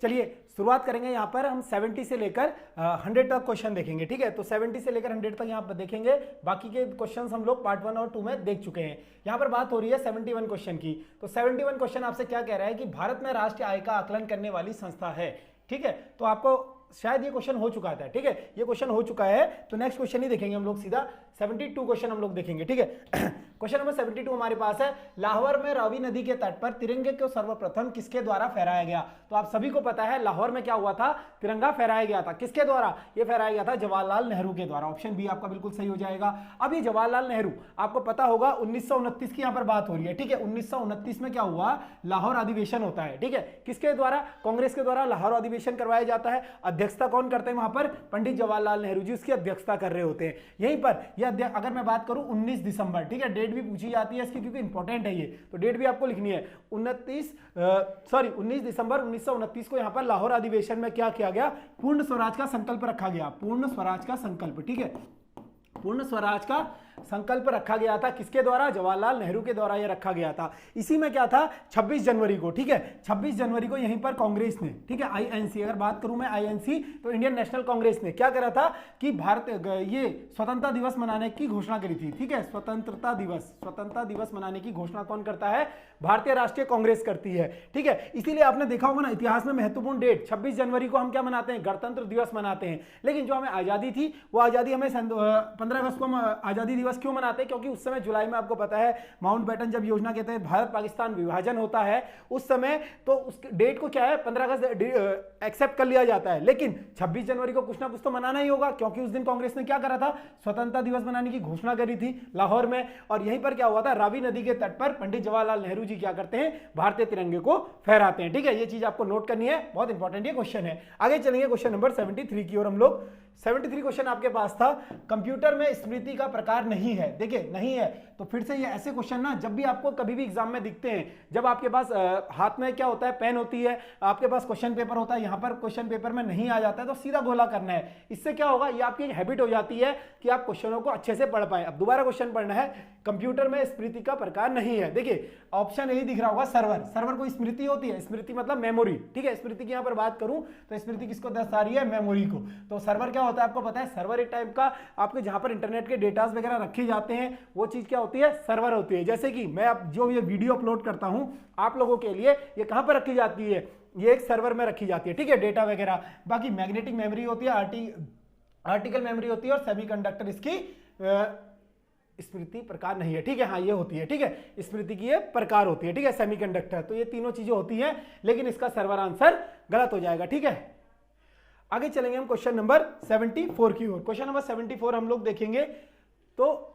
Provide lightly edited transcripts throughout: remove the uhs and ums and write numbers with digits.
चलिए शुरुआत करेंगे। यहाँ पर हम 70 से लेकर 100 तक क्वेश्चन देखेंगे, ठीक है। तो 70 से लेकर 100 तक यहाँ पर देखेंगे, बाकी के क्वेश्चन हम लोग पार्ट 1 और 2 में देख चुके हैं। यहाँ पर बात हो रही है 71 क्वेश्चन की। तो 71 क्वेश्चन आपसे क्या कह रहा है कि भारत में राष्ट्रीय आय का आकलन करने वाली संस्था है, ठीक है। तो आपको शायद ये क्वेश्चन हो चुका था, ठीक है, ये क्वेश्चन हो चुका है। तो नेक्स्ट क्वेश्चन ही देखेंगे हम लोग, सीधा 72 क्वेश्चन हम लोग देखेंगे, ठीक है। क्वेश्चन नंबर 72 हमारे पास है, लाहौर में रावी नदी के तट पर तिरंगे को सर्वप्रथम किसके द्वारा फहराया गया। तो आप सभी को पता है लाहौर में क्या हुआ था, तिरंगा फहराया गया था। किसके द्वारा ये फहराया गया था? जवाहरलाल नेहरू के द्वारा। ऑप्शन बी आपका बिल्कुल सही हो जाएगा। अब ये जवाहरलाल नेहरू, आपको पता होगा 1929 की यहाँ पर बात हो रही है, ठीक है। 1929 में क्या हुआ, लाहौर अधिवेशन होता है, ठीक है। किसके द्वारा? कांग्रेस के द्वारा लाहौर अधिवेशन करवाया जाता है। अध्यक्षता कौन करते हैं वहां पर? पंडित जवाहरलाल नेहरू जी उसकी अध्यक्षता कर रहे होते हैं। यहीं पर यह अगर मैं बात करूं 19 दिसंबर, ठीक है, डेट भी पूछी जाती है इसकी क्योंकि इंपॉर्टेंट है ये, तो डेट भी आपको लिखनी है। 19 दिसंबर 1929 को यहां पर लाहौर अधिवेशन में क्या किया गया? पूर्ण स्वराज का संकल्प रखा गया। पूर्ण स्वराज का संकल्प, ठीक है, पूर्ण स्वराज का संकल्प रखा गया था। किसके द्वारा? जवाहरलाल नेहरू के द्वारा यह रखा गया था। इसी में क्या था, 26 जनवरी को, ठीक है, 26 जनवरी को यहीं पर कांग्रेस ने, ठीक है, आईएनसी, अगर बात करूं मैं आईएनसी, तो इंडियन नेशनल कांग्रेस ने क्या करा था कि भारत ये स्वतंत्रता दिवस मनाने की घोषणा करी थी, ठीक है। स्वतंत्रता दिवस मनाने की घोषणा कौन करता है? भारतीय राष्ट्रीय कांग्रेस करती है, ठीक है। इसीलिए आपने देखा होगा ना, इतिहास में महत्वपूर्ण डेट 26 जनवरी को हम क्या मनाते हैं? गणतंत्र दिवस मनाते हैं। लेकिन जो हमें आजादी थी, वो आजादी हमें 15 अगस्त को हम आजादी दिवस क्यों मनाते हैं? क्योंकि उस समय जुलाई में आपको पता है माउंटबेटन जब योजना के तहत भारत पाकिस्तान विभाजन होता है, उस समय तो उस डेट को क्या है, 15 अगस्त एक्सेप्ट कर लिया जाता है। लेकिन 26 जनवरी को कुछ ना कुछ तो मनाना ही होगा, क्योंकि उस दिन कांग्रेस ने क्या करा था? स्वतंत्रता दिवस मनाने की घोषणा करी थी लाहौर में। और यहीं पर क्या हुआ था? रावी नदी के तट पर पंडित जवाहरलाल नेहरू जी क्या करते हैं? भारतीय तिरंगे को फहराते हैं, ठीक है। ये चीज आपको नोट करनी है, बहुत इंपॉर्टेंट ये क्वेश्चन है। आगे चलेंगे क्वेश्चन नंबर 73 की ओर हम लोग। 73 क्वेश्चन आपके पास था, कंप्यूटर में स्मृति का प्रकार नहीं है। देखिए नहीं है, तो फिर से ये ऐसे क्वेश्चन ना जब भी आपको कभी भी एग्जाम में दिखते हैं, जब आपके पास हाथ में क्या होता है, पेन होती है, आपके पास क्वेश्चन पेपर होता है, यहाँ पर क्वेश्चन पेपर में नहीं आ जाता है तो सीधा गोला करना है। इससे क्या होगा, ये आपकी हैबिट हो जाती है कि आप क्वेश्चनों को अच्छे से पढ़ पाए। अब दोबारा क्वेश्चन पढ़ना है, कंप्यूटर में स्मृति का प्रकार नहीं है। देखिए ऑप्शन यही दिख रहा होगा, सर्वर। सर्वर को स्मृति होती है, स्मृति मतलब मेमोरी, ठीक है। स्मृति की यहाँ पर बात करूं तो स्मृति किसको दर्शा रही है? मेमोरी को। तो सर्वर क्या होता है आपको पता है? सर्वर एक टाइप का आपके जहां पर इंटरनेट के डेटास वगैरह रखे जाते हैं, वो चीज क्या होती है? सर्वर होती है। जैसे कि मैं अब जो ये वीडियो अपलोड करता हूं आप लोगों के लिए, ये कहां पर रखी जाती है? ये एक सर्वर में रखी जाती है, ठीक है, डेटा वगैरह। बाकी मैग्नेटिक मेमोरी होती है, आर्टिकल मेमोरी होती है, और सेमीकंडक्टर इसकी स्मृति प्रकार नहीं है, ठीक है। हाँ ये होती है, ठीक है, स्मृति की ये प्रकार होती है, ठीक है, सेमीकंडक्टर। तो ये तीनों चीजें होती हैं, लेकिन इसका सर्वर आंसर गलत हो जाएगा, ठीक है। आगे चलेंगे हम क्वेश्चन नंबर 74 की ओर। क्वेश्चन नंबर 74 हम लोग देखेंगे। तो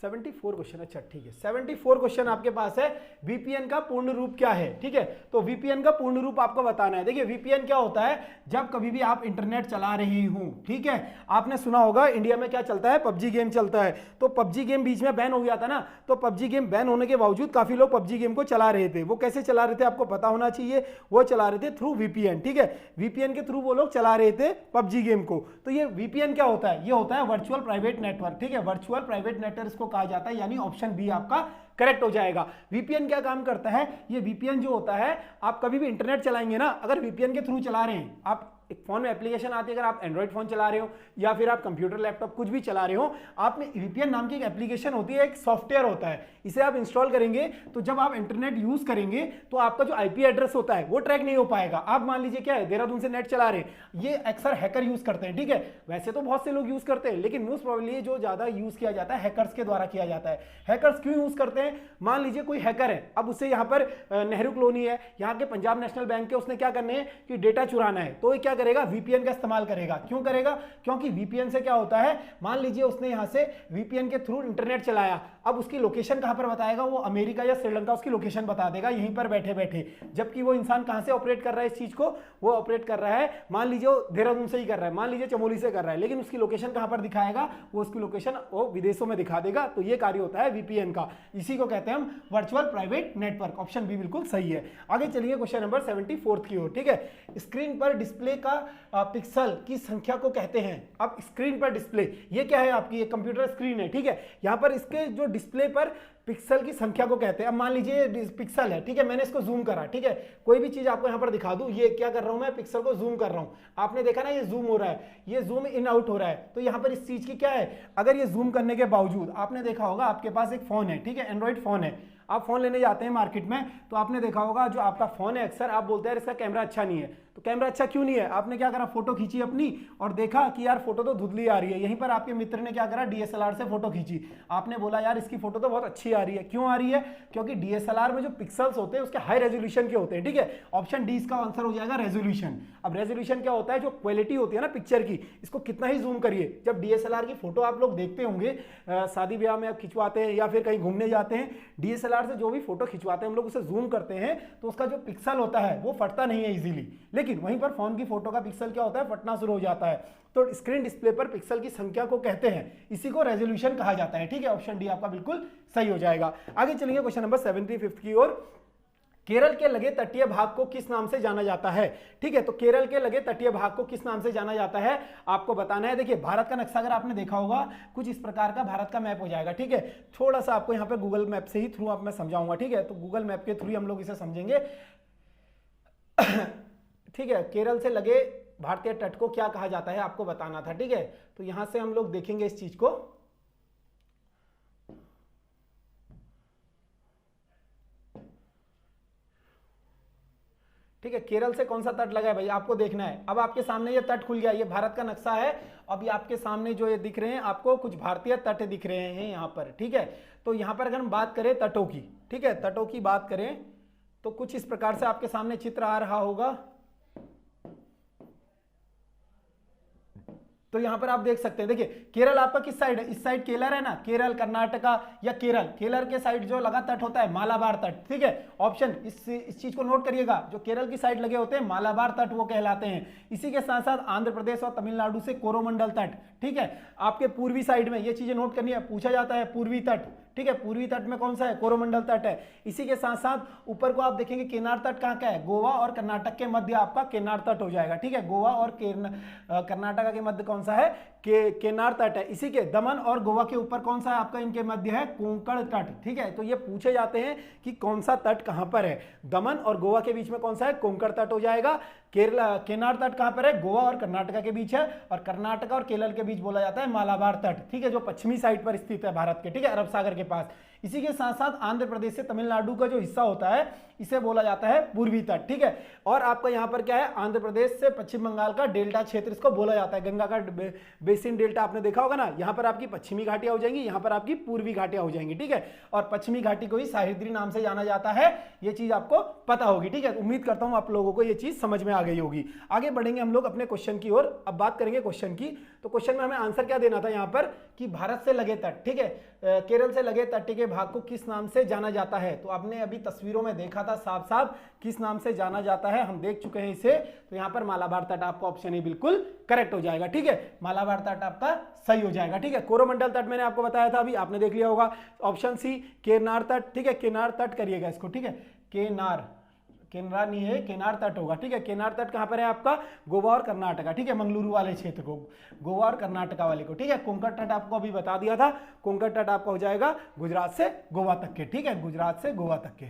74 क्वेश्चन, अच्छा ठीक है, 74 क्वेश्चन आपके पास है, वीपीएन का पूर्ण रूप क्या है, ठीक है। तो वीपीएन का पूर्ण रूप आपको बताना है। देखिए वीपीएन क्या होता है, जब कभी भी आप इंटरनेट चला रहे हो, ठीक है, आपने सुना होगा इंडिया में क्या चलता है? पबजी गेम चलता है। तो पबजी गेम बीच में बैन हो गया था ना, तो पबजी गेम बैन होने के बावजूद काफी लोग पबजी गेम को चला रहे थे। वो कैसे चला रहे थे आपको पता होना चाहिए, वो चला रहे थे थ्रू वीपीएन, ठीक है। वीपीएन के थ्रू वो लोग चला रहे थे पबजी गेम को। तो ये वीपीएन क्या होता है? ये होता है वर्चुअल प्राइवेट नेटवर्क, ठीक है, वर्चुअल प्राइवेट नेटवर्क इसको कहा जाता है, यानी ऑप्शन बी आपका करेक्ट हो जाएगा। वीपीएन क्या काम करता है? ये वीपीएन जो होता है, आप कभी भी इंटरनेट चलाएंगे ना, अगर वीपीएन के थ्रू चला रहे हैं, आप एक फोन में एप्लीकेशन आती है, अगर आप एंड्रॉइड फोन चला रहे हो या फिर आप कंप्यूटर लैपटॉप कुछ भी चला रहे हो, आप में वीपीएन नाम की एक एप्लीकेशन होती है, एक सॉफ्टवेयर होता है, इसे आप इंस्टॉल करेंगे तो जब आप इंटरनेट यूज करेंगे तो आपका जो आईपी एड्रेस होता है वो ट्रैक नहीं हो पाएगा। आप मान लीजिए क्या है, देहरादून से नेट चला रहे हैं, ये अक्सर हैकर यूज करते हैं, ठीक है। वैसे तो बहुत से लोग यूज करते हैं, लेकिन मोस्ट प्रोबेबली जो ज्यादा यूज किया जाता है हैकर्स के द्वारा किया जाता है। हैकर्स क्यों यूज करते हैं? मान लीजिए कोई हैकर है, अब उससे यहाँ पर नेहरू कॉलोनी है, यहाँ के पंजाब नेशनल बैंक के, उसने क्या करने हैं कि डेटा चुराना है, तो क्या करेगा? वीपीएन का इस्तेमाल करेगा। क्यों करेगा? क्योंकि वीपीएन से क्या होता है, मान लीजिए उसने यहां से वीपीएन के थ्रू इंटरनेट चलाया, अब उसकी लोकेशन कहां पर बताएगा? वो अमेरिका या श्रीलंका उसकी लोकेशन बता देगा यहीं पर बैठे बैठे, जबकि वो इंसान कहां से ऑपरेट कर रहा है इस चीज को? वो ऑपरेट कर रहा है, मान लीजिए वो देहरादून से ही कर रहा है, मान लीजिए चमोली से कर रहा है, लेकिन उसकी लोकेशन कहां पर दिखाएगा? वो उसकी लोकेशन वो विदेशों में दिखा देगा। तो ये कार्य होता है वीपीएन का, इसी को कहते हैं हम virtual private network. Option B बिल्कुल सही है। आगे चलिए क्वेश्चन नंबर 74 की ओर, ठीक है। स्क्रीन पर डिस्प्ले का पिक्सल की संख्या को कहते हैं। अब स्क्रीन पर डिस्प्ले, ये क्या है? आपकी ये कंप्यूटर स्क्रीन है, ठीक है। यहाँ पर इसके जो डिस्प्ले पर पिक्सल की संख्या को कहते हैं। अब मान लीजिए पिक्सल है, ठीक है, मैंने इसको जूम करा, ठीक है, कोई भी चीज आपको यहां पर दिखा दूं, ये क्या कर रहा हूं मैं, पिक्सल को जूम कर रहा हूं, आपने देखा ना ये जूम हो रहा है, ये जूम इन आउट हो रहा है, तो यहां पर इस चीज की क्या है, अगर ये जूम करने के बावजूद आपने देखा होगा आपके पास एक फोन है, ठीक है, एंड्रॉइड फोन है, आप फोन लेने जाते हैं मार्केट में, तो आपने देखा होगा जो आपका फोन है अक्सर आप बोलते हैं इसका कैमरा अच्छा नहीं है, तो कैमरा अच्छा क्यों नहीं है, आपने क्या करा, फोटो खींची अपनी और देखा कि यार फोटो तो धुंधली आ रही है, यहीं पर आपके मित्र ने क्या करा, डीएसएलआर से फोटो खींची, आपने बोला यार इसकी फोटो तो बहुत अच्छी आ रही है, क्यों आ रही है, क्योंकि डीएसएलआर में जो पिक्सल्स होते हैं उसके हाई रेजोल्यूशन के होते हैं, ठीक है, ऑप्शन डी इसका आंसर हो जाएगा रेजोल्यूशन। अब रेजोल्यूशन क्या होता है, जो क्वालिटी होती है ना पिक्चर की, इसको कितना ही जूम करिए, जब डीएसएलआर की फोटो आप लोग देखते होंगे शादी ब्याह में आप खिंचवाते हैं या फिर कहीं घूमने जाते हैं, डीएसएलआर से जो भी फोटो खिंचवाते हैं हम लोग उसे जूम करते हैं तो उसका जो पिक्सल होता है वो फटता नहीं है इजीली, लेकिन वहीं पर फोन की फोटो का पिक्सल क्या होता है, फटना शुरू हो जाता है। तो स्क्रीन डिस्प्ले पर पिक्सल की संख्या को कहते हैं, इसी को रेजोल्यूशन कहा जाता है, ठीक है, ऑप्शन डी आपका बिल्कुल सही हो जाएगा। आगे चलेंगे क्वेश्चन नंबर 75 की ओर। केरल के लगे तटीय भाग को किस नाम से जाना जाता है, ठीक है, तो केरल के लगे तटीय भाग को किस नाम से जाना जाता है आपको बताना है। देखिए भारत का नक्शा अगर आपने देखा होगा कुछ इस प्रकार का भारत का मैप हो जाएगा, ठीक है, थोड़ा सा आपको यहाँ पे गूगल मैप से ही थ्रू आप मैं समझाऊंगा, ठीक है, तो गूगल मैप के थ्रू हम लोग इसे समझेंगे। ठीक है, केरल से लगे भारतीय तट को क्या कहा जाता है आपको बताना था, ठीक है, तो यहां से हम लोग देखेंगे इस चीज को। ठीक है, केरल से कौन सा तट लगा है भाई आपको देखना है। अब आपके सामने ये तट खुल गया, ये भारत का नक्शा है, अब ये आपके सामने जो ये दिख रहे हैं आपको कुछ भारतीय तट दिख रहे हैं यहाँ पर, ठीक है, तो यहाँ पर अगर हम बात करें तटों की, ठीक है, तटों की बात करें तो कुछ इस प्रकार से आपके सामने चित्र आ रहा होगा। तो यहां पर आप देख सकते हैं, देखिए केरल आपका किस साइड है, इस साइड केरल है ना, केरल कर्नाटका या केरल, केरल के साइड जो लगा तट होता है मालाबार तट, ठीक है, ऑप्शन इस चीज को नोट करिएगा, जो केरल की साइड लगे होते हैं मालाबार तट वो कहलाते हैं। इसी के साथ साथ आंध्र प्रदेश और तमिलनाडु से कोरोमंडल तट, ठीक है, आपके पूर्वी साइड में ये चीजें नोट करनी है, पूछा जाता है पूर्वी तट, ठीक है, पूर्वी तट में कौन सा है, कोरोमंडल तट है। इसी के साथ साथ ऊपर को आप देखेंगे केनार तट कहाँ का है, गोवा और कर्नाटक के मध्य आपका केनार तट हो जाएगा, ठीक है, गोवा और कर्नाटका के मध्य कौन सा है, केनार तट है। इसी के दमन और गोवा के ऊपर कौन सा है आपका, इनके मध्य है कोंकण तट, ठीक है, तो ये पूछे जाते हैं कि कौन सा तट कहां पर है, दमन और गोवा के बीच में कौन सा है, कोंकण तट हो जाएगा। केनार तट कहां पर है, गोवा और कर्नाटका के बीच है, और कर्नाटका और केरल के बीच बोला जाता है मालाबार तट, ठीक है, जो पश्चिमी साइड पर स्थित है भारत के, ठीक है, अरब सागर के पास। इसी के साथ साथ आंध्र प्रदेश से तमिलनाडु का जो हिस्सा होता है इसे बोला जाता है पूर्वी तट, ठीक है, और आपका यहाँ पर क्या है, आंध्र प्रदेश से पश्चिम बंगाल का डेल्टा क्षेत्र इसको बोला जाता है, गंगा का बेसिन डेल्टा आपने देखा होगा ना, यहाँ पर आपकी पश्चिमी घाटियां हो जाएंगी, यहाँ पर आपकी पूर्वी घाटियां हो जाएंगी, ठीक है, और पश्चिमी घाटी को ही सह्याद्री नाम से जाना जाता है, ये चीज आपको पता होगी, ठीक है, उम्मीद करता हूं आप लोगों को ये चीज समझ में आ गई होगी। आगे बढ़ेंगे हम लोग अपने क्वेश्चन की ओर। अब बात करेंगे क्वेश्चन की, तो क्वेश्चन में हमें आंसर क्या देना था यहाँ पर कि भारत से लगे तट, ठीक है, केरल से लगे तट के भाग को किस नाम से जाना जाता है, तो आपने अभी तस्वीरों में देखा था साफ साफ किस नाम से जाना जाता है, हम देख चुके हैं इसे, तो यहाँ पर मालाबार तट आपका ऑप्शन ही बिल्कुल करेक्ट हो जाएगा, ठीक है, मालाबार तट आपका सही हो जाएगा, ठीक है। कोरोमंडल तट मैंने आपको बताया था अभी, आपने देख लिया होगा, ऑप्शन सी केनार तट, ठीक है, केनार तट करिएगा इसको, ठीक है, केनरा नहीं है, केनार तट होगा, ठीक है, केनार तट कहां पर है आपका, गोवा और कर्नाटका, ठीक है, मंगलुरु वाले क्षेत्र को, गोवा और कर्नाटका वाले को, ठीक है। कोंकण तट आपको अभी बता दिया था, कोंकण तट आपका हो जाएगा गुजरात से गोवा तक के, ठीक है, गुजरात से गोवा तक के।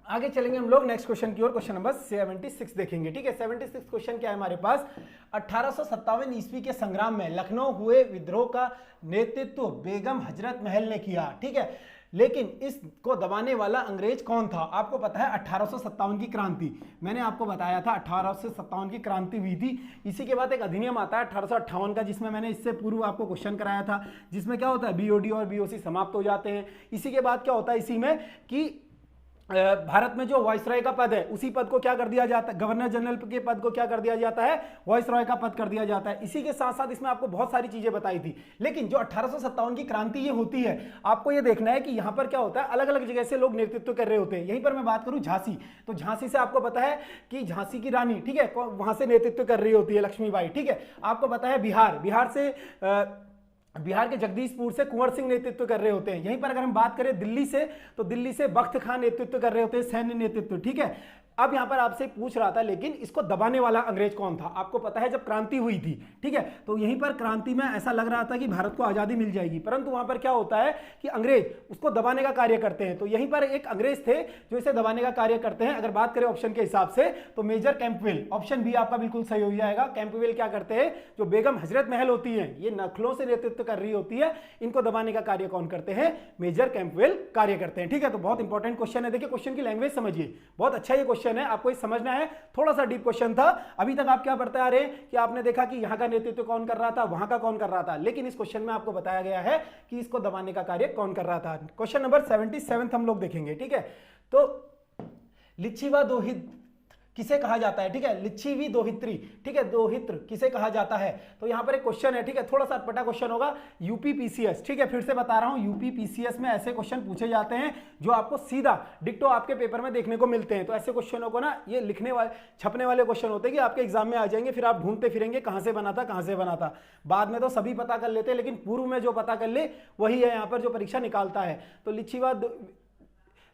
आगे चलेंगे हम लोग नेक्स्ट क्वेश्चन की ओर, क्वेश्चन नंबर 76 देखेंगे, ठीक है। 76 क्वेश्चन क्या है हमारे पास, 1857 ईस्वी के संग्राम में लखनऊ हुए विद्रोह का नेतृत्व बेगम हजरत महल ने किया, ठीक है, लेकिन इसको दबाने वाला अंग्रेज कौन था आपको पता है। 1857 की क्रांति, मैंने आपको बताया था 1857 की क्रांति हुई थी। इसी के बाद एक अधिनियम आता है 1858 का, जिसमें मैंने इससे पूर्व आपको क्वेश्चन कराया था, जिसमें क्या होता है बीओडी और बीओसी समाप्त हो जाते हैं। इसी के बाद क्या होता है इसी में कि भारत में जो वाइसरॉय का पद है उसी पद को क्या कर दिया जाता है, गवर्नर जनरल के पद को क्या कर दिया जाता है, वाइसरॉय का पद कर दिया जाता है। इसी के साथ साथ इसमें आपको बहुत सारी चीजें बताई थी, लेकिन जो 1857 की क्रांति ये होती है, आपको ये देखना है कि यहां पर क्या होता है, अलग अलग जगह से लोग नेतृत्व कर रहे होते हैं। यहीं पर मैं बात करूं झांसी, तो झांसी से आपको पता है कि झांसी की रानी, ठीक है, वहां से नेतृत्व कर रही होती है लक्ष्मीबाई, ठीक है। आपको पता है बिहार के जगदीशपुर से कुंवर सिंह नेतृत्व कर रहे होते हैं। यहीं पर अगर हम बात करें दिल्ली से, तो दिल्ली से बख्त खान नेतृत्व कर रहे होते हैं, सैन्य नेतृत्व, ठीक है। अब यहां पर आपसे पूछ रहा था लेकिन इसको दबाने वाला अंग्रेज कौन था। आपको पता है जब क्रांति हुई थी, ठीक है, तो यहीं पर क्रांति में ऐसा लग रहा था कि भारत को आजादी मिल जाएगी, परंतु वहां पर क्या होता है कि अंग्रेज उसको दबाने का कार्य करते हैं। तो यहीं पर एक अंग्रेज थे जो इसे दबाने का कार्य करते हैं। अगर बात करें ऑप्शन के हिसाब से तो मेजर कैंपवेल, ऑप्शन बी आपका बिल्कुल सही हो जाएगा। कैंपवेल क्या करते हैं, जो बेगम हजरत महल होती है, ये नखलों से नेतृत्व कर रही होती है, इनको दबाने का कार्य कौन करते हैं, मेजर कैंपवेल कार्य करते हैं। ठीक है, तो बहुत इंपॉर्टेंट क्वेश्चन है। देखिए क्वेश्चन की लैंग्वेज समझिए, बहुत अच्छा ये क्वेश्चन है, आपको समझना है। थोड़ा सा डीप क्वेश्चन था। अभी तक आप क्या पढ़ते आ रहे हैं कि आपने देखा कि यहां का नेतृत्व कौन कर रहा था, वहां का कौन कर रहा था, लेकिन इस क्वेश्चन में आपको बताया गया है कि इसको दबाने का कार्य कौन कर रहा था। क्वेश्चन नंबर 77 हम लोग देखेंगे। ठीक है, तो लिच्छिवा दोहित किसे कहा जाता है, ठीक है, लिच्छिवी दोहित्री, ठीक है, दोहित्र किसे कहा जाता है। तो यहां पर एक क्वेश्चन है, ठीक है, थोड़ा सा अटपटा क्वेश्चन होगा, यूपीपीसीएस, ठीक है, फिर से बता रहा हूं, यूपीपीसीएस में ऐसे क्वेश्चन पूछे जाते हैं जो आपको सीधा डिक्टो आपके पेपर में देखने को मिलते हैं। तो ऐसे क्वेश्चनों को ना, ये लिखने वाले छपने वाले क्वेश्चन होते हैं कि आपके एग्जाम में आ जाएंगे, फिर आप ढूंढते फिरेंगे कहां से बना था, कहां से बना था। बाद में तो सभी पता कर लेते हैं, लेकिन पूर्व में जो पता कर ले वही है यहाँ पर जो परीक्षा निकालता है। तो लिच्छिवा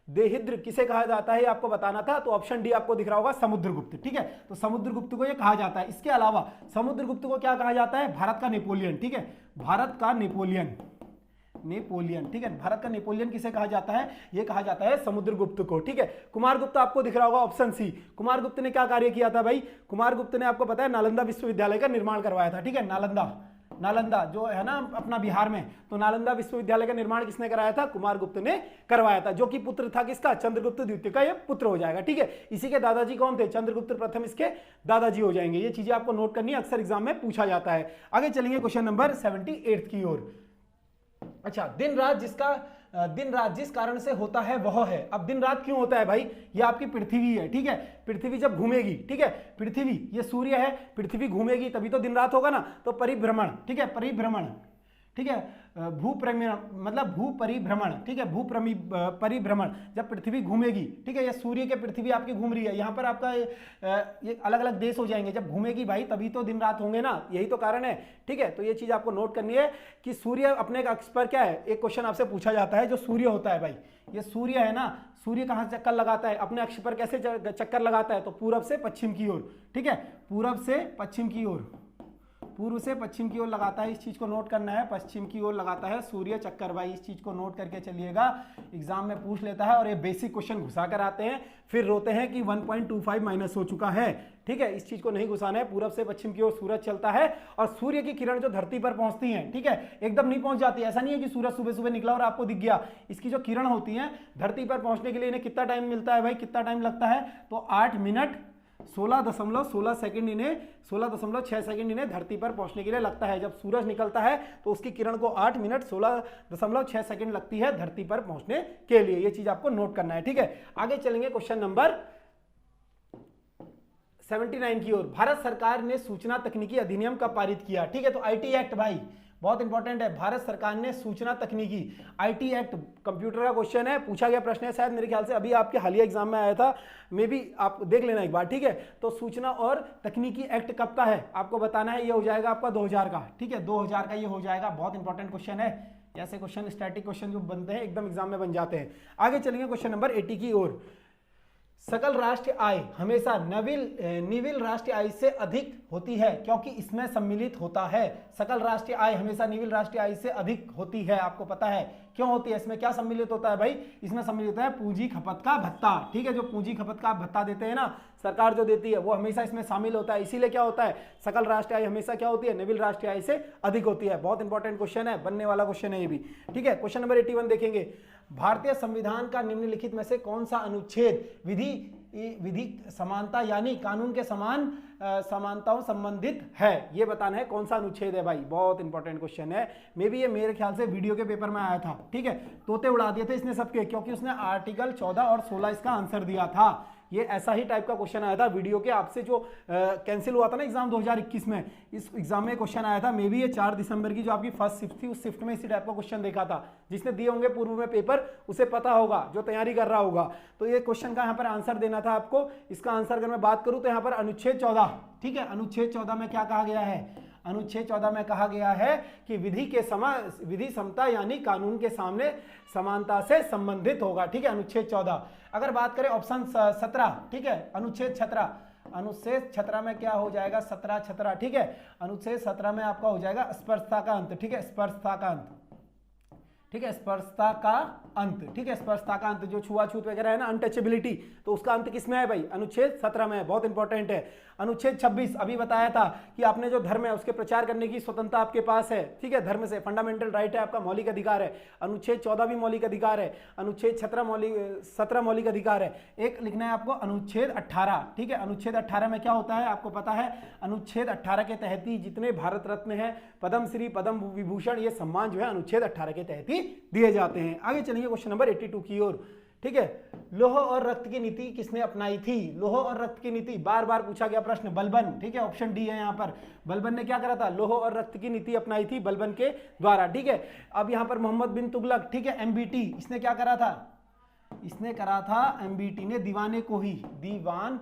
देहिद्र किसे कहा जाता है, आपको बताना था। तो ऑप्शन डी आपको दिख रहा होगा, समुद्रगुप्त। ठीक है, तो समुद्रगुप्त को ये कहा जाता है। इसके अलावा समुद्रगुप्त को क्या कहा जाता है, भारत का नेपोलियन। ठीक है, भारत का नेपोलियन, नेपोलियन, ठीक है, भारत का नेपोलियन किसे कहा जाता है, ये कहा जाता है समुद्रगुप्त को। ठीक है, कुमारगुप्त आपको दिख रहा होगा, ऑप्शन सी। कुमारगुप्त ने क्या कार्य किया था भाई, कुमारगुप्त ने आपको पता है नालंदा विश्वविद्यालय का निर्माण करवाया था। ठीक है, नालंदा जो है ना अपना बिहार में, तो नालंदा विश्वविद्यालय का निर्माण किसने कराया था, कुमारगुप्त ने करवाया था, जो कि पुत्र था किसका, चंद्रगुप्त द्वितीय का, ये पुत्र हो जाएगा। ठीक है, इसी के दादाजी कौन थे, चंद्रगुप्त प्रथम इसके दादाजी हो जाएंगे। ये चीजें आपको नोट करनी है, अक्सर एग्जाम में पूछा जाता है। आगे चलेंगे क्वेश्चन नंबर 78 की ओर। अच्छा, दिन रात जिस कारण से होता है वह है। अब दिन रात क्यों होता है भाई, ये आपकी पृथ्वी है। ठीक है, पृथ्वी जब घूमेगी, ठीक है, पृथ्वी ये सूर्य है, पृथ्वी घूमेगी तभी तो दिन रात होगा ना। तो परिभ्रमण, ठीक है, परिभ्रमण, ठीक है, मतलब भूपरिभ्रमण, ठीक है, परिभ्रमण जब पृथ्वी घूमेगी, ठीक है, ये सूर्य के पृथ्वी आपकी घूम रही है, यहाँ पर आपका ये अलग अलग देश हो जाएंगे। जब घूमेगी भाई तभी तो दिन रात होंगे ना, यही तो कारण है। ठीक है, तो ये चीज आपको नोट करनी है कि सूर्य अपने अक्ष पर क्या है। एक क्वेश्चन आपसे पूछा जाता है, जो सूर्य होता है भाई, ये सूर्य है ना, सूर्य कहाँ चक्कर लगाता है, अपने अक्ष पर कैसे चक्कर लगाता है, तो पूरब से पश्चिम की ओर। ठीक है, पूरब से पश्चिम की ओर, पूर्व से पश्चिम की ओर लगाता है। इस चीज को नोट करना है, पश्चिम की ओर लगाता है सूर्य चक्कर भाई। इस चीज को नोट करके चलिएगा, एग्जाम में पूछ लेता है और ये बेसिक क्वेश्चन घुसा कर आते हैं, फिर रोते हैं कि 1.25 माइनस हो चुका है। ठीक है, इस चीज को नहीं घुसाना है। पूरब से पश्चिम की ओर सूरज चलता है और सूर्य की किरण जो धरती पर पहुंचती हैं, ठीक है, एकदम नहीं पहुंच जाती। ऐसा नहीं है कि सूरज सुबह सुबह निकला और आपको दिख गया। इसकी जो किरण होती है धरती पर पहुंचने के लिए इन्हें कितना टाइम मिलता है भाई, कितना टाइम लगता है, तो 8 मिनट 16.16 सेकंड इन्हें 16.6 सेकंड इन्हें धरती पर पहुंचने के लिए लगता है। जब सूरज निकलता है तो उसकी किरण को 8 मिनट 16.6 सेकंड लगती है धरती पर पहुंचने के लिए। ये चीज आपको नोट करना है। ठीक है, आगे चलेंगे क्वेश्चन नंबर 79 की ओर। भारत सरकार ने सूचना तकनीकी अधिनियम कब पारित किया। ठीक है, तो आईटी एक्ट भाई बहुत इंपॉर्टेंट है। भारत सरकार ने सूचना तकनीकी, आईटी एक्ट, कंप्यूटर का क्वेश्चन है, पूछा गया प्रश्न है शायद, मेरे ख्याल से अभी आपके हालिया एग्जाम में आया था, मे भी आप देख लेना एक बार। ठीक है, तो सूचना और तकनीकी एक्ट कब का है आपको बताना है। ये हो जाएगा आपका 2000 का। ठीक है, 2000 का ये हो जाएगा। बहुत इंपॉर्टेंट क्वेश्चन है, ऐसे क्वेश्चन स्टैटिक क्वेश्चन जो बनते हैं एकदम एग्जाम में बन जाते हैं। आगे चलेंगे क्वेश्चन नंबर 80 की ओर। सकल राष्ट्रीय आय हमेशा निविल राष्ट्रीय आय से अधिक होती है क्योंकि इसमें सम्मिलित होता है। सकल राष्ट्रीय आय हमेशा निविल राष्ट्रीय आय से अधिक होती है, आपको पता है क्यों होती है। इसमें क्या सम्मिलित होता है भाई, इसमें सम्मिलित होता है पूंजी खपत का भत्ता। ठीक है, जो पूंजी खपत का भत्ता देते हैं ना सरकार जो देती है, वो हमेशा इसमें शामिल होता है। इसीलिए क्या होता है, सकल राष्ट्रीय आय हमेशा क्या होती है, निविल राष्ट्रीय आय से अधिक होती है। बहुत इंपॉर्टेंट क्वेश्चन है, बनने वाला क्वेश्चन है ये भी। ठीक है, क्वेश्चन नंबर 81 देखेंगे। भारतीय संविधान का निम्नलिखित में से कौन सा अनुच्छेद विधि समानता यानी कानून के समान समानताओं संबंधित है, ये बताना है कौन सा अनुच्छेद है भाई। बहुत इंपॉर्टेंट क्वेश्चन है, मे भी ये मेरे ख्याल से वीडियो के पेपर में आया था। ठीक है, तोते उड़ा दिए थे इसने सबके, क्योंकि उसने आर्टिकल 14 और 16 इसका आंसर दिया था। ये ऐसा ही टाइप का क्वेश्चन आया था वीडियो के, आपसे जो कैंसिल हुआ था ना एग्जाम 2021 में, इस एग्जाम में क्वेश्चन आया था। मे बी ये 4 दिसंबर की जो आपकी फर्स्ट शिफ्ट थी, उस शिफ्ट में इसी टाइप का क्वेश्चन देखा था। जिसने दिए होंगे पूर्व में पेपर उसे पता होगा, जो तैयारी कर रहा होगा। तो ये क्वेश्चन का यहाँ पर आंसर देना था आपको। इसका आंसर अगर मैं बात करूं तो यहाँ पर अनुच्छेद 14, ठीक है, अनुच्छेद 14 में क्या कहा गया है, अनुच्छेद 14 में कहा गया है कि विधि समता यानी कानून के सामने समानता से संबंधित होगा, ठीक है, अनुच्छेद 14। अगर बात करें ऑप्शन 17, ठीक है, अनुच्छेद 17 में क्या हो जाएगा, 17, ठीक है, अनुच्छेद 17 में आपका हो जाएगा स्पर्शता का अंत, ठीक है, स्पर्शता का अंत, ठीक है, स्पर्शता का अंत, ठीक है, स्पर्शता का अंत, जो छुआछूत वगैरह है ना, अनटचेबिलिटी, तो उसका अंत किसमें है भाई, अनुच्छेद 17 में है, बहुत इंपॉर्टेंट है। अनुच्छेद 26 अभी बताया था कि आपने जो धर्म है उसके प्रचार करने की स्वतंत्रता आपके पास है, ठीक है, धर्म से फंडामेंटल राइट है, आपका मौलिक अधिकार है। अनुच्छेद 14 भी मौलिक अधिकार है, अनुच्छेद 17 मौलिक अधिकार है। एक लिखना है आपको अनुच्छेद 18, ठीक है, अनुच्छेद 18 में क्या होता है आपको पता है, अनुच्छेद 18 के तहत ही जितने भारत रत्न है, पद्मश्री, पद्म विभूषण, ये सम्मान जो है अनुच्छेद 18 के तहत ही दिए जाते हैं। आगे चलेंगे क्वेश्चन नंबर 82 की ओर, ठीक है। लौह और रक्त की नीति किसने अपनाई थी, लौह और रक्त की नीति बार बार पूछा गया प्रश्न, बलबन, ठीक है, ऑप्शन डी है यहाँ पर, बलबन ने क्या करा था, लौह और रक्त की नीति अपनाई थी बलबन के द्वारा, ठीक है। अब यहाँ पर मोहम्मद बिन तुगलक, ठीक है, एमबीटी, इसने क्या करा था, इसने करा था, एमबीटी ने दीवाने कोही, दीवान,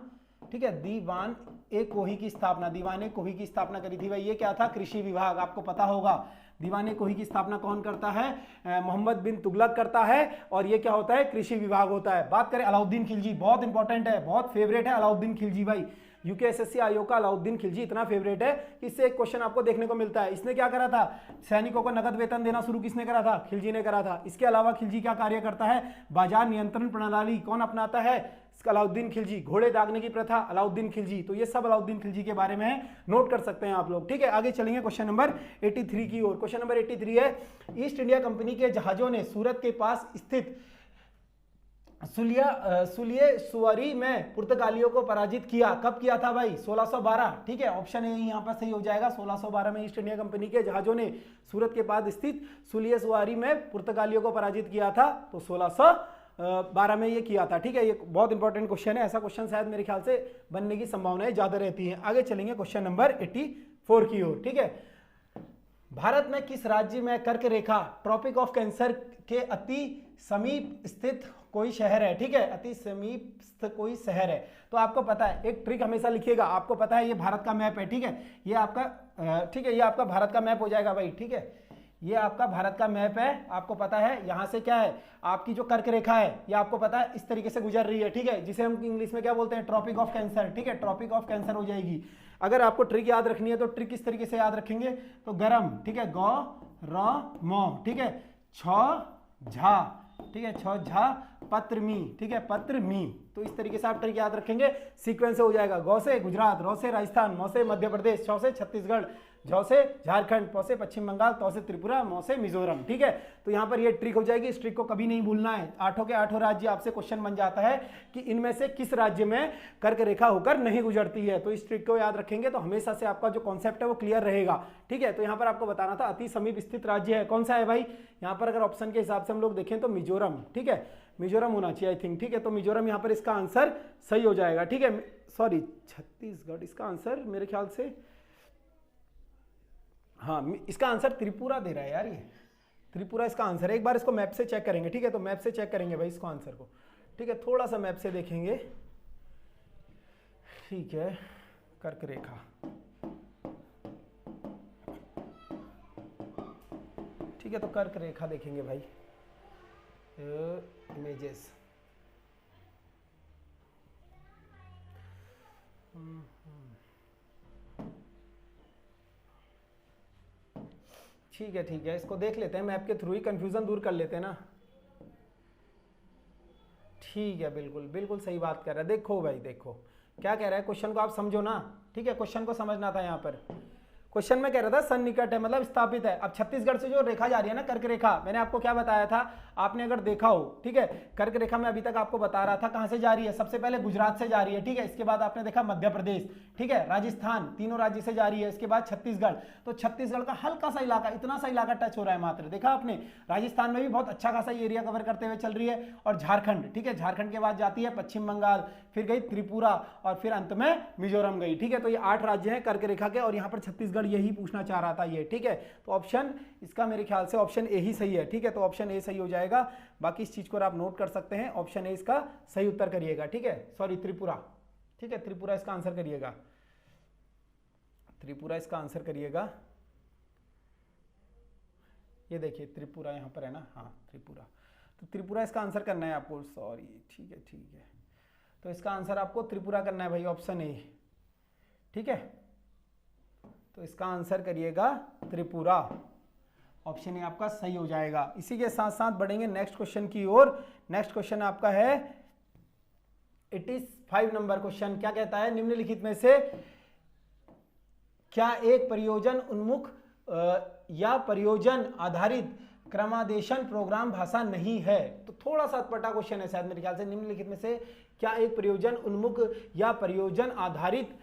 ठीक है, दीवान ए कोही की स्थापना, दीवाने कोही की स्थापना करी थी भाई। ये क्या था, कृषि विभाग, आपको पता होगा। दीवाने कोही की स्थापना कौन करता है, मोहम्मद बिन तुगलक करता है, और ये क्या होता है, कृषि विभाग होता है। बात करें अलाउद्दीन खिलजी, बहुत इंपॉर्टेंट है, बहुत फेवरेट है अलाउद्दीन खिलजी भाई, यूकेएसएससी आयोग का अलाउद्दीन खिलजी इतना फेवरेट है कि इससे एक क्वेश्चन आपको देखने को मिलता है। इसने क्या करा था, सैनिकों को नगद वेतन देना शुरू किसने करा था, खिलजी ने करा था। इसके अलावा खिलजी क्या कार्य करता है, बाजार नियंत्रण प्रणाली कौन अपनाता है, अलाउद्दीन खिलजी। घोड़े दागने की प्रथा, अलाउद्दीन खिलजी। तो ये सब अलाउद्दीन खिलजी के बारे में है, नोट कर सकते हैं आप लोग, ठीक है। आगे चलेंगे क्वेश्चन नंबर 83 की ओर। क्वेश्चन नंबर 83 है, ईस्ट इंडिया कंपनी के जहाजों ने सूरत के पास स्थित सुलियसुवरी में पुर्तगालियों को पराजित किया। कब किया था भाई, 1612, ठीक है, ऑप्शन ए यहाँ पर सही हो जाएगा। 1612 में ईस्ट इंडिया कंपनी के जहाजों ने सूरत के पास स्थित सुलियसुवरी में पुर्तगालियों को पराजित किया था, तो 1612 में ये किया था, ठीक है। ये बहुत इंपॉर्टेंट क्वेश्चन है, ऐसा क्वेश्चन शायद मेरे ख्याल से बनने की संभावनाएं ज्यादा रहती हैं। आगे चलेंगे क्वेश्चन नंबर 84 की ओर, ठीक है। भारत में किस राज्य में कर्क रेखा ट्रॉपिक ऑफ कैंसर के अति समीप स्थित कोई शहर है, ठीक है, अति समीप स्थित कोई शहर है। तो आपको पता है, एक ट्रिक हमेशा लिखिएगा, आपको पता है ये भारत का मैप है, ठीक है, ये आपका, ठीक है, ये आपका भारत का मैप हो जाएगा भाई, ठीक है, ये आपका भारत का मैप है। आपको पता है यहाँ से क्या है, आपकी जो कर्क रेखा है ये आपको पता है इस तरीके से गुजर रही है, ठीक है, जिसे हम इंग्लिश में क्या बोलते हैं, ट्रॉपिक ऑफ कैंसर, ठीक है, ट्रॉपिक ऑफ कैंसर हो जाएगी। अगर आपको ट्रिक याद रखनी है तो ट्रिक किस तरीके से याद रखेंगे, तो गरम, ठीक है, गौ र म, ठीक है, छ झा, ठीक है, छ झा पत्र मी, ठीक है, पत्र मी। तो इस तरीके से आप ट्रिक याद रखेंगे, सीक्वेंस से हो जाएगा। गौ से गुजरात, रौ से राजस्थान, मौ से मध्य प्रदेश, छौ से छत्तीसगढ़, झौ से झारखंड, पौ से पश्चिम बंगाल, तौ से त्रिपुरा, मौ से मिजोरम, ठीक है। तो यहाँ पर ये ट्रिक हो जाएगी, इस ट्रिक को कभी नहीं भूलना है। आठों के आठों राज्य आपसे क्वेश्चन बन जाता है कि इनमें से किस राज्य में कर्क रेखा होकर नहीं गुजरती है। तो इस ट्रिक को याद रखेंगे तो हमेशा से आपका जो कॉन्सेप्ट है वो क्लियर रहेगा, ठीक है। तो यहाँ पर आपको बताना था अति समीप स्थित राज्य है, कौन सा है भाई, यहाँ पर अगर ऑप्शन के हिसाब से हम लोग देखें तो मिजोरम, ठीक है, मिजोरम होना चाहिए आई थिंक, ठीक है। तो मिजोरम यहाँ पर इसका आंसर सही हो जाएगा, ठीक है। सॉरी, छत्तीसगढ़ इसका आंसर मेरे ख्याल से, हाँ, इसका आंसर त्रिपुरा दे रहा है यार, ये त्रिपुरा इसका आंसर है। एक बार इसको मैप से चेक करेंगे, ठीक है, तो मैप से चेक करेंगे भाई इसको आंसर को, ठीक है, थोड़ा सा मैप से देखेंगे, ठीक है। कर्क रेखा, ठीक है, तो कर्क रेखा देखेंगे भाई, इमेजेस, ठीक है, ठीक है, इसको देख लेते हैं, मैप के थ्रू ही कंफ्यूजन दूर कर लेते हैं ना, ठीक है, बिल्कुल बिल्कुल सही बात कर रहा है। देखो भाई, देखो क्या कह रहा है, क्वेश्चन को आप समझो ना, ठीक है, क्वेश्चन को समझना था। यहाँ पर क्वेश्चन में कह रहा था सन्निकट है, मतलब स्थापित है। अब छत्तीसगढ़ से जो रेखा जा रही है ना, कर्क रेखा, मैंने आपको क्या बताया था, आपने अगर देखा हो, ठीक है, कर्क रेखा में अभी तक आपको बता रहा था कहां से जा रही है, सबसे पहले गुजरात से जा रही है, ठीक है, इसके बाद आपने देखा मध्य प्रदेश, ठीक है, राजस्थान, तीनों राज्य से जा रही है, इसके बाद छत्तीसगढ़। तो छत्तीसगढ़ का हल्का सा इलाका, इतना सा इलाका टच हो रहा है मात्र, देखा आपने। राजस्थान में भी बहुत अच्छा खासा एरिया कवर करते हुए चल रही है, और झारखंड, ठीक है, झारखंड के बाद जाती है पश्चिम बंगाल, फिर गई त्रिपुरा, और फिर अंत में मिजोरम गई, ठीक है। तो ये 8 राज्य हैं कर्क रेखा के, और यहाँ पर छत्तीसगढ़ यही पूछना चाह रहा था ये, ठीक है। तो ऑप्शन इसका मेरे ख्याल से ऑप्शन ए ही सही है, ठीक है, तो ऑप्शन ए सही हो जाएगा। बाकी इस चीज को आप नोट कर सकते हैं, ऑप्शन ए इसका सही उत्तर करिएगा, ठीक है। सॉरी, त्रिपुरा, ठीक है, त्रिपुरा इसका आंसर करिएगा, त्रिपुरा इसका आंसर करिएगा। ये देखिए त्रिपुरा यहाँ पर है ना, हाँ त्रिपुरा, तो त्रिपुरा इसका आंसर करना है आपको, सॉरी ठीक है, तो इसका आंसर आपको त्रिपुरा करना है भाई, ऑप्शन ए, ठीक है, तो इसका आंसर करिएगा त्रिपुरा, ऑप्शन ए आपका सही हो जाएगा। इसी के साथ साथ बढ़ेंगे नेक्स्ट क्वेश्चन की ओर। नेक्स्ट क्वेश्चन आपका है 85 नंबर क्वेश्चन। क्या कहता है, निम्नलिखित में से क्या एक परियोजन उन्मुख या परियोजन आधारित क्रमादेशन प्रोग्राम भाषा नहीं है? तो थोड़ा सा अटपटा क्वेश्चन है शायद मेरे ख्याल से। निम्नलिखित में से क्या एक परियोजन उन्मुख या परियोजन आधारित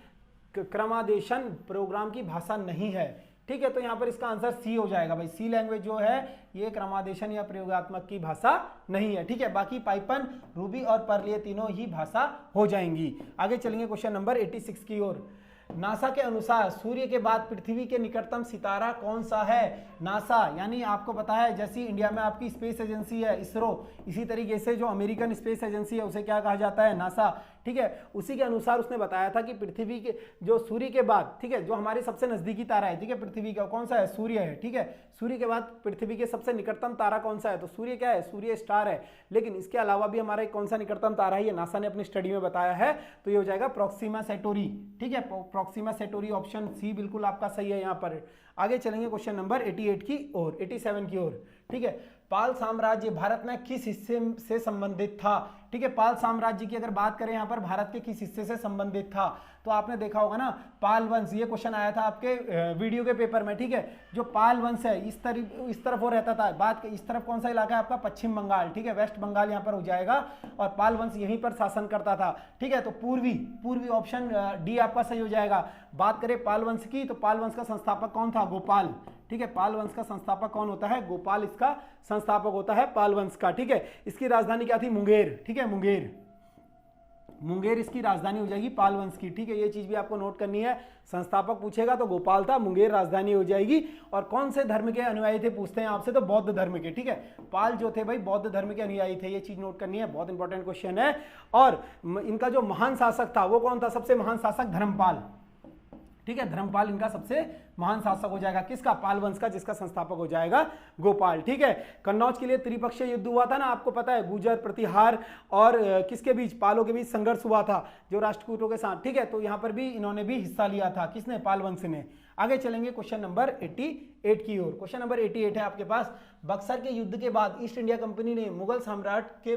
क्रमादेशन प्रोग्राम की भाषा नहीं है? ठीक है, तो यहाँ पर इसका आंसर सी हो जाएगा भाई। सी लैंग्वेज जो है ये क्रमादेशन या प्रयोगात्मक की भाषा नहीं है। ठीक है, बाकी पाइथन, रूबी और पर्ल ये तीनों ही भाषा हो जाएंगी। आगे चलेंगे क्वेश्चन नंबर 86 की ओर। नासा के अनुसार सूर्य के बाद पृथ्वी के निकटतम सितारा कौन सा है? नासा यानी आपको पता है, जैसी इंडिया में आपकी स्पेस एजेंसी है इसरो, इसी तरीके से जो अमेरिकन स्पेस एजेंसी है उसे क्या कहा जाता है? नासा। ठीक है, उसी के अनुसार उसने बताया था कि पृथ्वी के जो सूर्य के बाद, ठीक है, जो हमारे सबसे नजदीकी तारा है, ठीक है, पृथ्वी का कौन सा है? सूर्य है। ठीक है, सूर्य के बाद पृथ्वी के सबसे निकटतम तारा कौन सा है? तो सूर्य क्या है? सूर्य स्टार है। लेकिन इसके अलावा भी हमारा कौन सा निकटतम तारा है, ये नासा ने अपनी स्टडी में बताया है, तो ये हो जाएगा प्रोक्सिमा सेंटोरी। ठीक है, प्रोक्सिमा सेंटोरी, ऑप्शन सी बिल्कुल आपका सही है यहाँ पर। आगे चलेंगे क्वेश्चन नंबर 88 की ओर, 87 की ओर। ठीक है, पाल साम्राज्य भारत में किस हिस्से से संबंधित था? ठीक है, पाल साम्राज्य की अगर बात करें यहाँ पर भारत के किस हिस्से से संबंधित था, तो आपने देखा होगा ना पाल वंश, ये क्वेश्चन आया था आपके वीडियो के पेपर में। ठीक है, जो पाल वंश है इस तरफ वो रहता था। बात इस तरफ कौन सा इलाका है आपका? पश्चिम बंगाल। ठीक है, वेस्ट बंगाल यहाँ पर हो जाएगा, और पाल वंश यहीं पर शासन करता था। ठीक है, तो पूर्वी ऑप्शन डी आपका सही हो जाएगा। बात करें पाल वंश की, तो पाल वंश का संस्थापक कौन था? गोपाल। ठीक है, पाल वंश का संस्थापक कौन होता है? गोपाल इसका संस्थापक होता है पाल वंश का। ठीक है, इसकी राजधानी क्या थी? मुंगेर। ठीक है, मुंगेर इसकी राजधानी हो जाएगी पाल वंश की। ठीक है, ये चीज भी आपको नोट करनी है। संस्थापक पूछेगा तो गोपाल था, मुंगेर राजधानी हो जाएगी। और कौन से धर्म के अनुयायी थे पूछते हैं आपसे, तो बौद्ध धर्म के। ठीक है, पाल जो थे भाई बौद्ध धर्म के अनुयायी थे, ये चीज नोट करनी है, बहुत इंपॉर्टेंट क्वेश्चन है। और इनका जो महान शासक था वो कौन था? सबसे महान शासक धर्मपाल। ठीक है, धर्मपाल इनका सबसे महान शासक हो जाएगा। किसका? पाल वंश का, जिसका संस्थापक हो जाएगा गोपाल। ठीक है, कन्नौज के लिए त्रिपक्षीय युद्ध हुआ था ना, आपको पता है, गुर्जर, प्रतिहार और किसके बीच? पालों के बीच संघर्ष हुआ था, जो राष्ट्रकूटों के साथ। ठीक है, तो यहां पर भी इन्होंने भी हिस्सा लिया था। किसने? पाल वंश ने। आगे चलेंगे क्वेश्चन नंबर 88 की ओर। क्वेश्चन नंबर 88 है आपके पास। बक्सर के युद्ध के बाद ईस्ट इंडिया कंपनी ने मुगल सम्राट के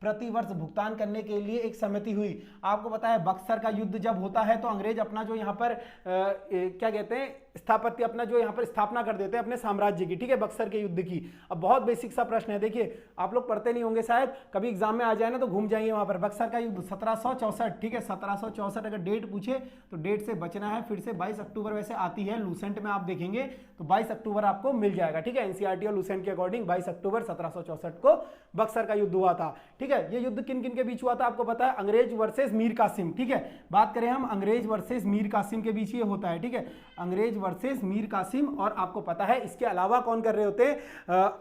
प्रतिवर्ष भुगतान करने के लिए एक समिति हुई। आपको पता है बक्सर का युद्ध जब होता है तो अंग्रेज अपना जो यहाँ पर क्या कहते हैं, स्थापत्य, अपना जो यहाँ पर स्थापना कर देते हैं अपने साम्राज्य की। ठीक है, बक्सर के युद्ध की। अब बहुत बेसिक सा प्रश्न है, देखिए आप लोग पढ़ते नहीं होंगे शायद, कभी एग्जाम में आ जाए ना तो घूम जाइए वहां पर। बक्सर का युद्ध 1764। ठीक है, 1764 अगर डेट पूछे तो डेट से बचना है। फिर से 22 अक्टूबर वैसे आती है, लूसेंट में आप देखेंगे तो 22 अक्टूबर आपको मिल जाएगा। ठीक है, एनसीईआरटी और लूसेंट के अकॉर्डिंग 22 अक्टूबर 1764 को बक्सर का युद्ध हुआ था। ठीक है, ये युद्ध किन किन के बीच हुआ था आपको पता है? अंग्रेज वर्सेस मीर कासिम। ठीक है, बात करें हम अंग्रेज वर्सेस मीर कासिम के बीच ये होता है। ठीक है, अंग्रेज वर्सेस मीर कासिम। और आपको पता है इसके अलावा कौन कर रहे होते हैं?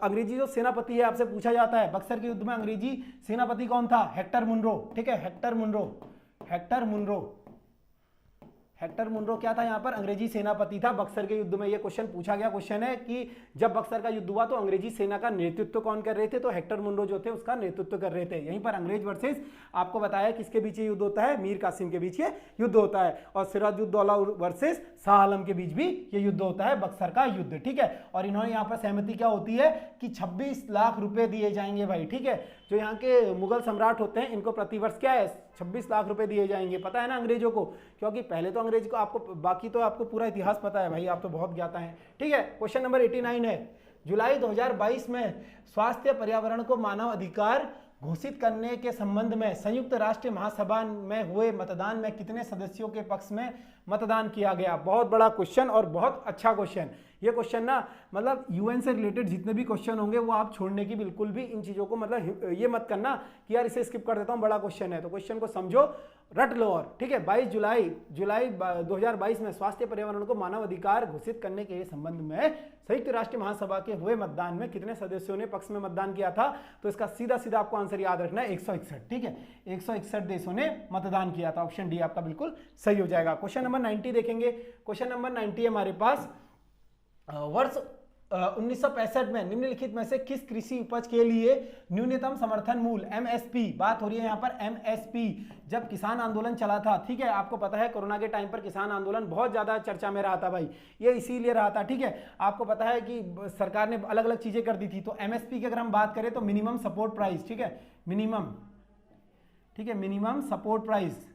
अंग्रेजी जो सेनापति है, आपसे पूछा जाता है बक्सर के युद्ध में अंग्रेजी सेनापति कौन था? Hector Munro. ठीक है, हेक्टर मुनरो क्या था यहाँ पर? अंग्रेजी सेनापति था बक्सर के युद्ध में। ये क्वेश्चन पूछा गया क्वेश्चन है कि जब बक्सर का युद्ध हुआ तो अंग्रेजी सेना का नेतृत्व कौन कर रहे थे? तो हेक्टर मुनरो जो थे उसका नेतृत्व कर रहे थे। यहीं पर अंग्रेज वर्सेस, आपको बताया किसके बीच ये युद्ध होता है? मीर कासिम के बीच ये युद्ध होता है। और सिराजुद्दौला वर्सेस शाह आलम के बीच भी ये युद्ध होता है, बक्सर का युद्ध। ठीक है, और इन्होंने यहाँ पर सहमति क्या होती है कि 26 लाख रुपए दिए जाएंगे भाई। ठीक है, जो यहाँ के मुगल सम्राट होते हैं इनको प्रतिवर्ष क्या है? 26 लाख रुपए दिए जाएंगे। पता है ना अंग्रेजों को, क्योंकि पहले तो अंग्रेज को आपको, बाकी तो आपको पूरा इतिहास पता है भाई, आप तो बहुत ज्ञाता हैं। ठीक है, क्वेश्चन नंबर 89 है। जुलाई 2022 में स्वास्थ्य पर्यावरण को मानव अधिकार घोषित करने के संबंध में संयुक्त राष्ट्र महासभा में हुए मतदान में कितने सदस्यों के पक्ष में मतदान किया गया? बहुत बड़ा क्वेश्चन और बहुत अच्छा क्वेश्चन। ये क्वेश्चन ना मतलब यूएन से रिलेटेड जितने भी क्वेश्चन होंगे वो आप छोड़ने की बिल्कुल भी इन चीज़ों को मतलब ये मत करना कि यार इसे स्किप कर देता हूँ, बड़ा क्वेश्चन है। तो क्वेश्चन को समझो रट लो और, ठीक है। 22 जुलाई 2022 में स्वास्थ्य पर्यावरण को मानव अधिकार घोषित करने के संबंध में संयुक्त राष्ट्र महासभा के हुए मतदान में कितने सदस्यों ने पक्ष में मतदान किया था? तो इसका सीधा सीधा आपको आंसर याद रखना है 161, ठीक है। 161 देशों ने मतदान किया था। ऑप्शन डी आपका बिल्कुल सही हो जाएगा। क्वेश्चन नंबर 90 देखेंगे। क्वेश्चन नंबर 90 हमारे पास वर्ष 1965 में निम्नलिखित में से किस कृषि उपज के लिए न्यूनतम समर्थन मूल्य एमएसपी, बात हो रही है यहाँ पर एमएसपी, जब किसान आंदोलन चला था, ठीक है। आपको पता है कोरोना के टाइम पर किसान आंदोलन बहुत ज्यादा चर्चा में रहा था भाई, ये इसीलिए रहा था, ठीक है। आपको पता है कि सरकार ने अलग अलग चीजें कर दी थी। तो एमएसपी की अगर हम बात करें तो मिनिमम सपोर्ट प्राइस, ठीक है, मिनिमम, ठीक है, मिनिमम सपोर्ट प्राइस,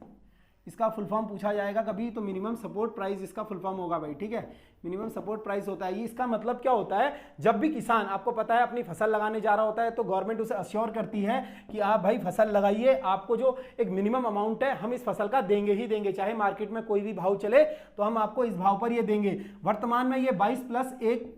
इसका फुल फॉर्म पूछा जाएगा कभी तो मिनिमम सपोर्ट प्राइस इसका फुल फॉर्म होगा भाई, ठीक है। मिनिमम सपोर्ट प्राइस होता है ये। इसका मतलब क्या होता है, जब भी किसान आपको पता है अपनी फसल लगाने जा रहा होता है तो गवर्नमेंट उसे अश्योर करती है कि आप भाई फसल लगाइए, आपको जो एक मिनिमम अमाउंट है हम इस फसल का देंगे ही देंगे, चाहे मार्केट में कोई भी भाव चले तो हम आपको इस भाव पर ये देंगे। वर्तमान में ये 22+1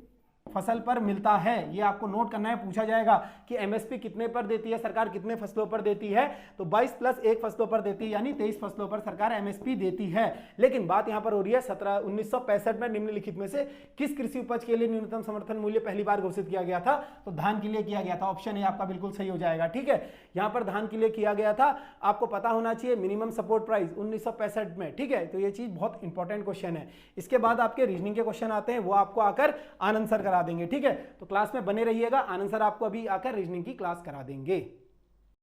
फसल पर मिलता है, ये आपको नोट करना है, पूछा जाएगा कि एमएसपी कितने पर देती है सरकार, कितने फसलों पर देती है? तो 22+1 फसलों पर देती है, यानी 23 फसलों पर सरकार एमएसपी देती है। लेकिन बात यहां पर हो रही है 1965 में निम्नलिखित में से किस कृषि उपज के लिए न्यूनतम समर्थन मूल्य पहली बार घोषित किया गया था? तो धान के लिए किया गया था। ऑप्शन ए आपका बिल्कुल सही हो जाएगा, ठीक है। यहां पर धान के लिए किया गया था। आपको पता होना चाहिए मिनिमम सपोर्ट प्राइस 1965 में, ठीक है। तो ये चीज बहुत इंपॉर्टेंट क्वेश्चन है। इसके बाद आपके रीजनिंग के क्वेश्चन आते हैं, वो आपको आकर आनंद सर करा देंगे, ठीक है। तो क्लास में बने रहिएगा, आनंद सर आपको अभी आकर रीजनिंग की क्लास करा देंगे।